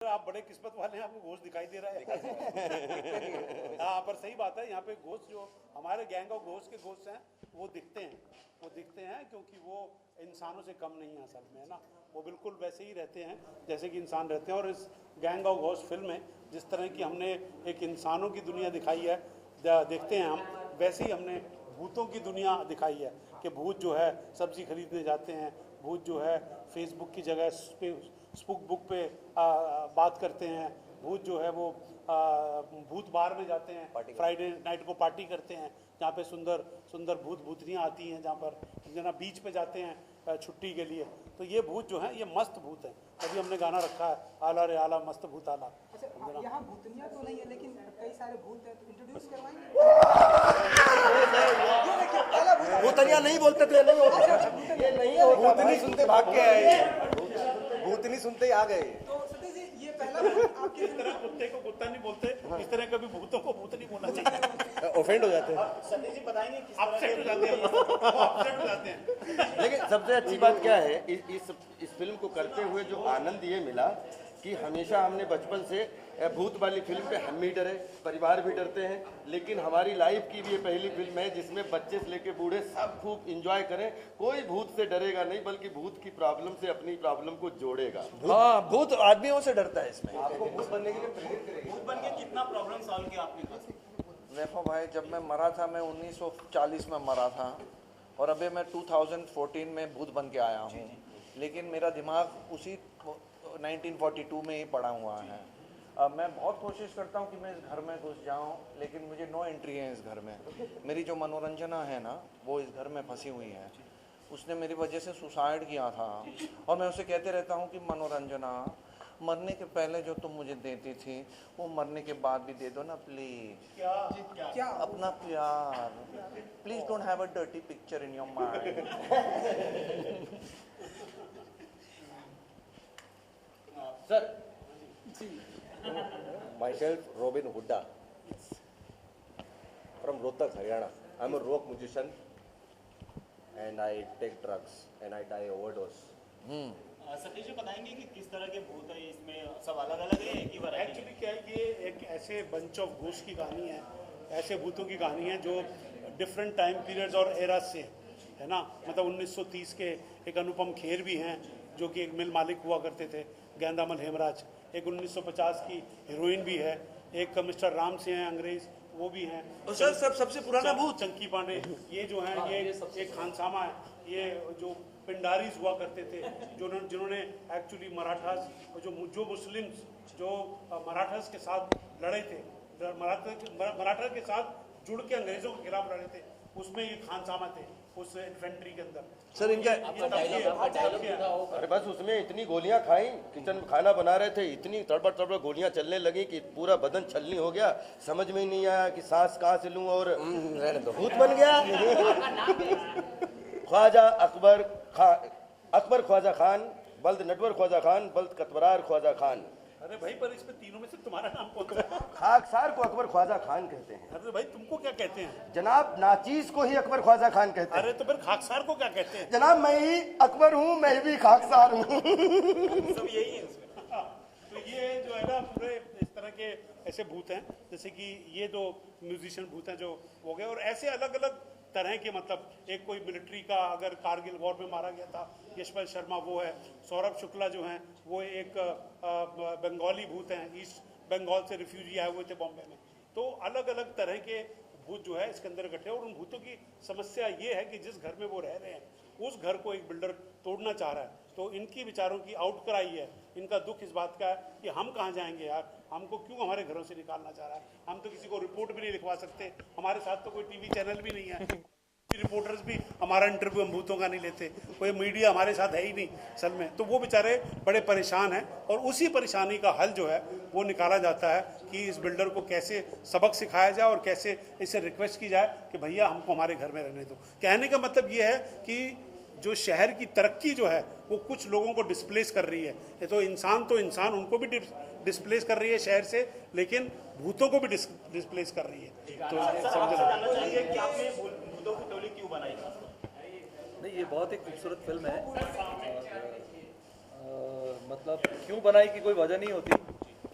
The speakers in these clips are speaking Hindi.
आप बड़े किस्मत वाले हैं, आपको घोस्ट दिखाई दे रहा है। हाँ, पर सही बात है, यहाँ पे घोस्ट जो हमारे गैंग ऑफ घोस्ट के घोस्ट हैं वो दिखते हैं क्योंकि वो इंसानों से कम नहीं है असल में, है ना। वो बिल्कुल वैसे ही रहते हैं जैसे कि इंसान रहते हैं। और इस गैंग ऑफ घोस्ट फिल्म में जिस तरह की हमने एक इंसानों की दुनिया दिखाई है, देखते हैं हम, वैसे ही हमने भूतों की दुनिया दिखाई है कि भूत जो है सब्जी खरीदने जाते हैं, भूत जो है फेसबुक की जगह स्पूक बुक पे बात करते हैं, भूत जो है वो भूत बार में जाते हैं, फ्राइडे नाइट को पार्टी करते हैं जहाँ पे सुंदर सुंदर भूत भूतनियाँ आती हैं, जहाँ पर जना बीच पे जाते हैं छुट्टी के लिए। तो ये भूत जो है ये मस्त भूत है। अभी हमने गाना रखा है, आला रे आला मस्त भूत आला। अच्छा, यहाँ भूतनिया तो नहीं है लेकिन कई सारे भूत हैं, तो इंट्रोड्यूस करवाएंगे। भूतनिया नहीं बोलते तो ये नहीं होता, ये नहीं होता। भूतनी सुनते भाग के आए, भूतनी सुनते ही आ गए। तो सतीश जी, ये पहला भूत आपके इस तरह कुत्ते को कुत्ता नहीं बोलते, इस तरह कभी भूतों को भूत नहीं बोलना चाहिए। ऑफेंड हो जाते हैं, सतीश जी बताएंगे किस अपसेट हो जाते हैं, अपसेट हो जाते हैं। लेकिन सबसे अच्छी बात क्या है इस फिल्म को करते हुए जो आनंद ये मिला कि हमेशा हमने बचपन से भूत वाली फिल्म पे हम भी डरे, परिवार भी डरते हैं, लेकिन हमारी लाइफ की भी ये पहली फिल्म है जिसमें बच्चे से लेके बूढ़े सब खूब एंजॉय करें। कोई भूत से डरेगा नहीं, बल्कि भूत की प्रॉब्लम से अपनी प्रॉब्लम को जोड़ेगा। हाँ, भूत आदमियों से डरता है इसमें। आपको भूत बनने के लिए प्रेरित करेगी। भूत बन के कितना प्रॉब्लम सॉल्व किया आपने पास? देखो भाई, जब मैं मरा था, मैं 1940 में मरा था और अभी मैं 2014 में भूत बन के आया हूँ, लेकिन मेरा दिमाग उसी 1942 में ही पड़ा हुआ है। अब मैं बहुत कोशिश करता हूँ कि मैं इस घर में घुस जाऊँ, लेकिन मुझे नो एंट्री है इस घर में। मेरी जो मनोरंजना है ना, वो इस घर में फंसी हुई है। उसने मेरी वजह से सुसाइड किया था और मैं उसे कहते रहता हूँ कि मनोरंजना, मरने के पहले जो तुम मुझे देती थी वो मरने के बाद भी दे दो ना प्लीज। क्या अपना प्यार, please don't have a dirty picture in your mind. Sir, myself Robin Hooda from Rohtak, Haryana. I'm a rock musician and I take drugs and I die overdose. Satish ji बताएंगे कि किस तरह के भूत है इसमें? सब अलग अलग है कि वैरायटी? एक्चुअली क्या है कि ये एक ऐसे बंच ऑफ घोस्ट की कहानी है, ऐसे भूतों की कहानी है जो डिफरेंट टाइम पीरियड्स और एराज से है ना। मतलब 1930 के एक अनुपम खेर भी हैं जो कि एक मिल मालिक हुआ करते थे, गेंदामल हेमराज। एक 1950 की हीरोइन भी है, एक मिस्टर राम सिंह हैं अंग्रेज, वो भी हैं। और सर सबसे पुराना भूत चंकी पांडे, ये जो हैं ये एक खानसामा है, ये जो पिंडारीज हुआ करते थे जिन्होंने एक्चुअली मराठास जो मुस्लिम्स जो मराठास के साथ लड़े थे, मराठा के साथ जुड़ के अंग्रेजों के खिलाफ लड़े थे, उसमें ये खानसामा थे उस इन्फेंट्री के अंदर। सर इनका अरे बस उसमें इतनी गोलियां खाई, किचन में खाना बना रहे थे, इतनी तड़बड़ तड़बड़ गोलियां चलने लगी कि पूरा बदन छलनी हो गया। समझ में ही नहीं आया कि सांस कहाँ से लूं और भूत बन गया। ख्वाजा अकबर ख्वाजा खान, बल्द नटवर ख्वाजा खान, बल्द कतवरार ख्वाजा खान। अरे भाई, पर इसमें तीनों में से तुम्हारा नाम कौन सा है? खाकसार को अकबर ख्वाजा खान कहते हैं। अरे भाई, तुमको क्या कहते हैं? जनाब नाचीज को ही अकबर ख्वाजा खान कहते हैं। अरे तो फिर खाकसार को क्या कहते हैं? जनाब मैं ही अकबर हूँ, मैं भी खाकसार हूँ। सब यही है इसमें। तो ये जो है ना पूरे इस तरह के ऐसे भूत हैं, जैसे कि ये जो म्यूजिशियन भूत हैं जो हो गए, और ऐसे अलग अलग तरह के, मतलब एक कोई मिलिट्री का अगर कारगिल वॉर में मारा गया था, यशपाल शर्मा वो है। सौरभ शुक्ला जो हैं वो एक बंगाली भूत हैं, ईस्ट बंगाल से रिफ्यूजी आए हुए थे बॉम्बे में। तो अलग अलग तरह के भूत जो है इसके अंदर इकट्ठे। और उन भूतों की समस्या ये है कि जिस घर में वो रह रहे हैं उस घर को एक बिल्डर तोड़ना चाह रहा है। तो इनकी विचारों की आउटक्राई है, इनका दुख इस बात का है कि हम कहाँ जाएंगे यार, हमको क्यों हमारे घरों से निकालना चाह रहा है। हम तो किसी को रिपोर्ट भी नहीं लिखवा सकते, हमारे साथ तो कोई टीवी चैनल भी नहीं है, रिपोर्टर्स भी हमारा इंटरव्यू हम भूतों का नहीं लेते, कोई मीडिया हमारे साथ है ही नहीं असल में। तो वो बेचारे बड़े परेशान हैं और उसी परेशानी का हल जो है वो निकाला जाता है कि इस बिल्डर को कैसे सबक सिखाया जाए और कैसे इसे रिक्वेस्ट की जाए कि भैया हमको हमारे घर में रहने दो। कहने का मतलब ये है कि जो शहर की तरक्की जो है वो कुछ लोगों को डिस्प्लेस कर रही है। ये तो इंसान उनको भी डिस्प्लेस कर रही है शहर से, लेकिन भूतों को भी डिस्प्लेस कर रही है। तो जानना चाहेंगे कि आपने भूतों की टोली क्यों बनाई? नहीं, ये बहुत ही खूबसूरत फिल्म है। मतलब क्यों बनाई की कोई वजह नहीं होती,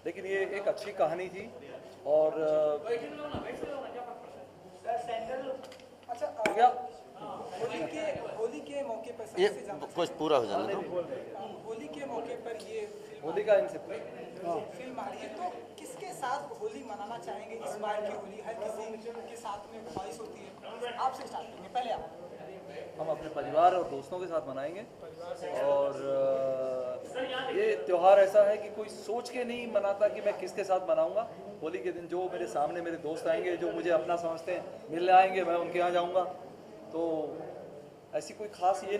लेकिन ये एक अच्छी कहानी थी और अच्छा क्या होली के मौके पर ये सबसे ज्यादा कुछ पूरा हो जाने दो। होली के मौके पर ये होली का इनसे फिल्म आ रही है, तो किसके साथ होली मनाना चाहेंगे? इस बार की होली हर किसी के साथ में ख्वाहिश होती है। आपसे स्टार्ट करेंगे, पहले आप। हम अपने परिवार और दोस्तों के साथ मनाएंगे और ये त्यौहार ऐसा है कि कोई सोच के नहीं मनाता कि मैं किसके साथ मनाऊंगा। होली के दिन जो मेरे सामने मेरे दोस्त आएंगे, जो मुझे अपना समझते हैं, मिलने आएंगे, मैं उनके यहाँ जाऊंगा। तो ऐसी कोई खास ये नहीं